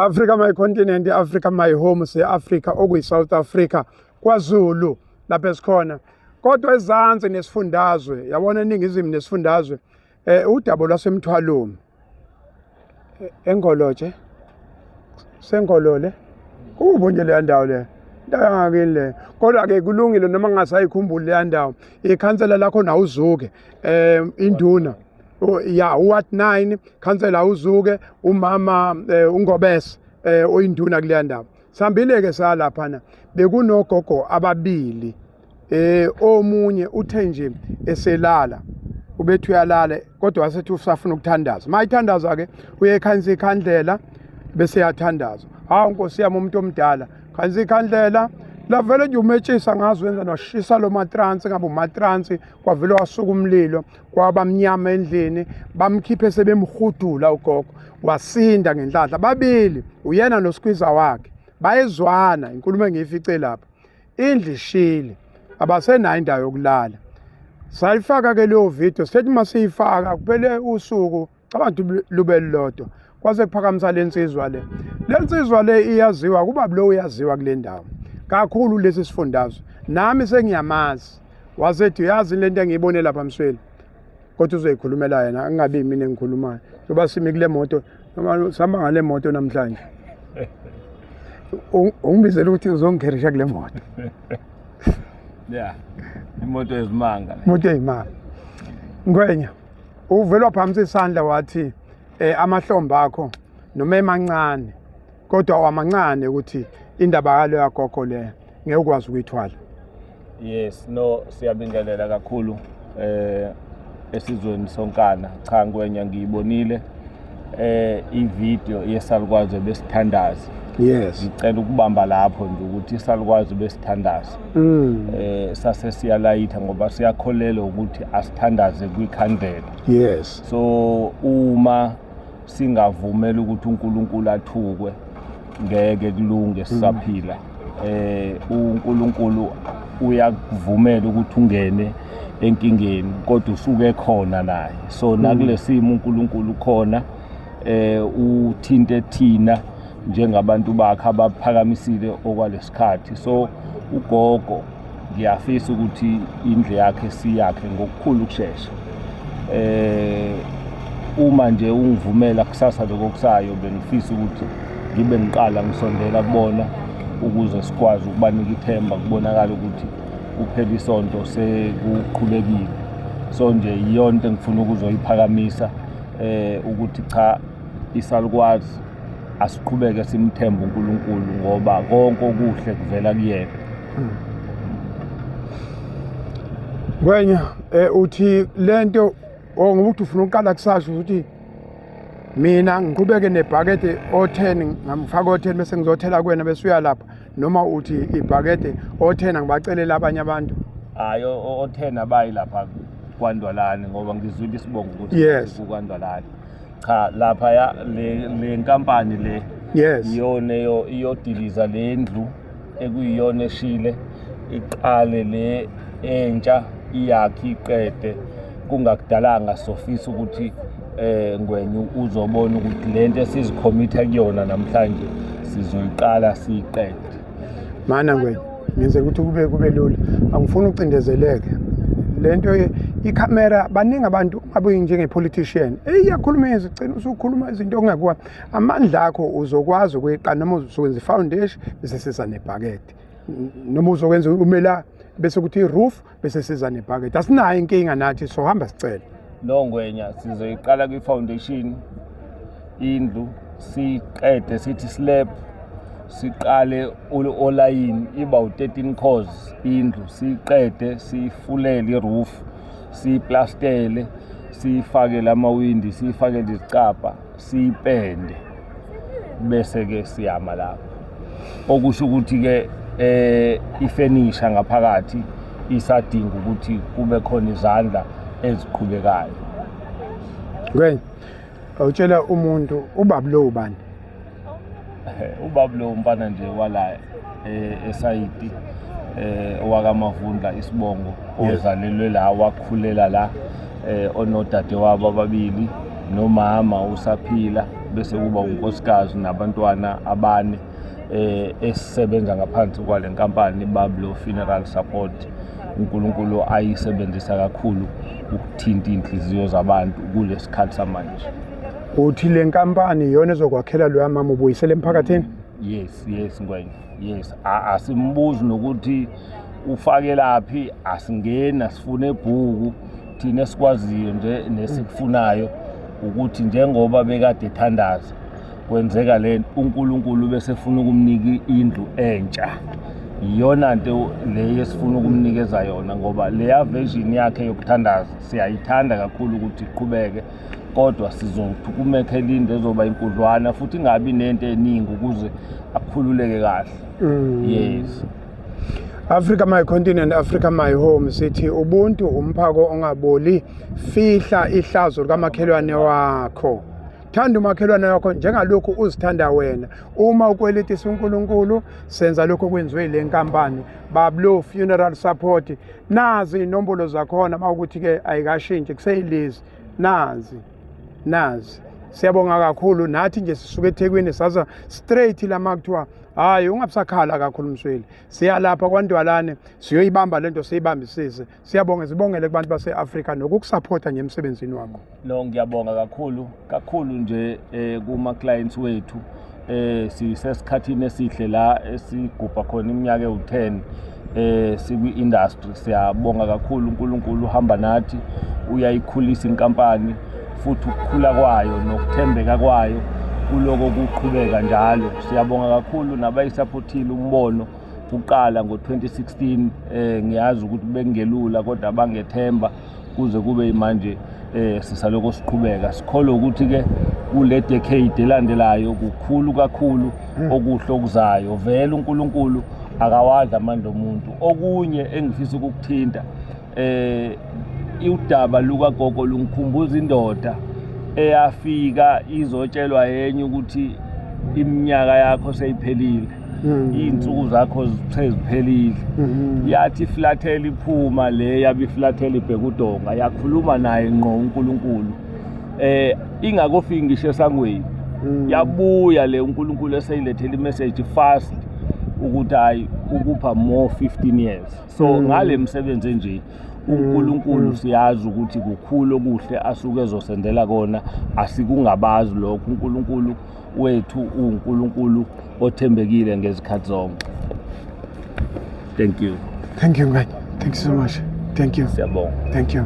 Africa my continent, Africa my home, se-Africa okuyi-South Africa, KwaZulu lapho esikhona. Kodwa ezansi nesifundazwe, yabona eningizimu nesifundazwe, udaba lwasemthwalweni. Engolotshe, Sengolole, kubo nje leya ndawo le. Indawo yangakini le. Kodwa-ke kulungile noma ngingasayikhumbuli leya ndawo. Ikhansela lakho nawuzuke, induna. Ya uWard 9 khansela uzuke umama uNgobese oyinduna kuleya ndawo. Sambile ke salaphana bekunogogo ababili omunye uthe nje eselala ubethu uyalala kodwa wasethi usafuna ukuthandaza mayithandaza ke uye ekhansi ikhandlela bese yathandaza hawu Nkosi yami umuntu omdala khansi ikhandlela lavele nje umetshisa ngazo wenza noshisa lo matransi ngabe umatransi kwavele wasuka umlilo kwabamnyama endlini bamkhiphe sebemhudula ugogo wasinda ngenhlanhla babili uyena noSkwiza wakhe bayezwana inkulumo engiyifice lapha indlu ishile abasenayo indawo yokulala sayifaka ke leyo video sithi masiyifaka kuphele usuku abantu lube lodwa kwase kuphakamisa lensizwa le iyaziwa kuba lo uyaziwa kule ndawo kakhulu lesi sifundazwe nami sengiyamazi wasethi uyazi lento engiyibone lapha Msweli kodwa uzoyikhulumela yena angabi mina engikhulumayo ngoba simi kule moto noma sihamba ngale moto namhlanje ungibizela ukuthi uzongikherisha kule moto yeah imoto ezimanga moto ezimanga ngwenya uvelwa phambi isandla wathi amahlombe akho noma emancane kodwa awamancane ukuthi indaba yalo yagogo le ngeke ukwazi ukuyithwala. Yes no siyabingelela kakhulu esizweni sonkana cha ngwenya ngiyibonile ivideo yesalukwazi besithandaza. Yes ngicela ukubamba lapho nje ukuthi isalukwazi besithandaza sase siyalayitha ngoba siyakholelwa ukuthi asithandaze kwikhandlela. Yes so uma singavumela ukuthi uNkulunkulu athukwe ngeke kulunge sisaphila. uNkulunkulu uyakuvumela ukuthi ungene enkingeni kodwa usuke khona naye so nakulesimo uNkulunkulu khona uthinte thina njengabantu bakhe abaphakamisile okwalesikhathi so ugogo ngiyafisa ukuthi indle yakhe siyakhe ngokukhulu ukusheshsha. Uma nje ungivumela kusasa lokusayo bengifisa ukuthi ngibe ngiqala ngisondela kubona ukuze sikwazi ukubanika ithemba kubonakala ukuthi kuphela isonto sekuqhubekile so nje iyonto engifuna ukuzoyiphakamisa ukuthi cha isalukwazi asiqhubeke simthemba uNkulunkulu ngoba konke okuhle kuvela kuyena. Ngwenya uthi lento ngokuthi ufuna uqala kusasho ukuthi mina ngiqhubeke nebhakede o10 ngamfaka o10 bese ngizothela kuwena bese uyalapha noma uthi ibhakede o10 ngibacelela abanye abantu hayi o10 abayi lapha kwaNdwalane ngoba ngizwile isibongo ukuthi kwaNdwalane cha lapha ya le nkampani le iyona iyodiliza le ndlu ekuyiyona eshile iqale le entsha iyakhi iqede kungakudalanga sofisa ukuthi ngwenya uzobona ukuthi lento esizikhomitha kuyona namhlanje sizoyiqala siyiqede. Mana ngwenya ngize ukuthi kube lula angifuni ucindezeleke lento ikhamera baningi abantu abuye njengepolitician iyakhuluma izicelo usukhuluma izinto ongekwa amandla akho uzokwazi ukuyiqala noma uzokwenza ifoundation bese siza nebhakede noma uzokwenza umela bese kuthi roof bese siza nebhakede asinayo inkinga nathi so hamba sicela. No ngwenya sizoyiqala kwi-foundation indlu siqede sithi slab siqale olayini iba u13 cores indlu siqede sifulele iroof siplastele sifake lamawindi sifake izicapha sipende bese ke siyama lapho okusho ukuthi ke ifurniture ngaphakathi isadinga ukuthi kube khona izandla eziqhubekayo. Ngwenya awutshela umuntu ubaba lo ubani? Ubaba lo umfana nje wala esayidi owakamavundla isibongo ozalelwe la wakhulela la onodade wabo ababili nomama usaphila bese kuba unkosikazi nabantwana abane esisebenza ngaphansi kwale nkampani Bablo Funeral Support. uNkulunkulu ayisebenzisa kakhulu ukuthinta inhliziyo zabantu kulesikhathi samanje. Uthi le nkampani iyona ezokwakhela lo mama ubuyisele emphakathini? Yes Ngwenya, yes. Asimbuzi nokuthi ufake laphi, asingena sifune ebhuku. Thina sikwaziyo nje nesikufunayo ukuthi njengoba bekade ethandaza kwenzeka le uNkulunkulu bese efuna ukumnika indlu entsha. Iyona nto le esifuna ukumnikeza yona, ngoba leya vision yakhe yokuthandaza siyayithanda kakhulu ukuthi iqhubeke, kodwa sizothi kumekela into ezoba inkudlwana futhi ingabi nento eningi ukuze akhululeke kahle. Yes. Africa My Continent, Africa My Home sithi ubuntu umphako ongaboli, fihla ihlazo likamakhelwane wakho. Thanda umakhelwane wakho njengalokhu uzithanda wena. Uma ukwelitisa uNkulunkulu, senza lokho kwenziwe le nkampani Bablo Funeral Support. Nazi inombolo zakhona mawukuthi ke ayikashintshi kuseyilezi. Nazi. Siyabonga kakhulu, nathi nje sisuke eThekwini saza straight la makuthiwa hayi ungabusakhala kakhulu Msweli. Siya lapha kwaNdwalane siyoyibamba lento siyibambisise. Siyabonga, sibongele kubantu base-Afrika nokukusupporta nje emsebenzini wakho. No, ngiyabonga kakhulu nje kuma clients wethu. Sisesikhathini esihle la esigubha khona iminyaka ewu10 sikwi-industry. Siyabonga kakhulu uNkulunkulu uhamba nathi, uyayikhulisa inkampani futhi ukukhula kwayo nokuthembeka kwayo kuloko kuqhubeka njalo. Siyabonga kakhulu nabayisupportile umbono uqala ngo-2016. Ngiyazi ukuthi bekungelula kodwa bangethemba kuze kube manje sisaloko siqhubeka. Sikholwa ukuthi ke kule decade elandelayo kukhulu kakhulu okuhle okuzayo. Vele uNkulunkulu akawadla amandla omuntu. Okunye engifisa ukukuthinta, udaba lukagogo lungikhumbuza indoda eyafika izotshelwa yenye ukuthi iminyaka yakho seyiphelile, iy'nsuku zakho seziphelile. Yathi iflathela iphuma le yabiflathela ibheka uDonga, yakhuluma naye ngqo uNkulunkulu. Ingakofiki ngisho esangweni, yabuya le uNkulunkulu eseyilethela imessage fast ukuthi hayi ukupha more 15 years. So ngale msebenzi nje uNkulunkulu siyazi ukuthi kukhulu okuhle asuke ezosendela kona, asikungabazi lokho. uNkulunkulu wethu uNkulunkulu othembekile ngezikhathi zonke. Thank you. Thank you, man. Thank you so much. Thank you. Siyabonga. Thank you.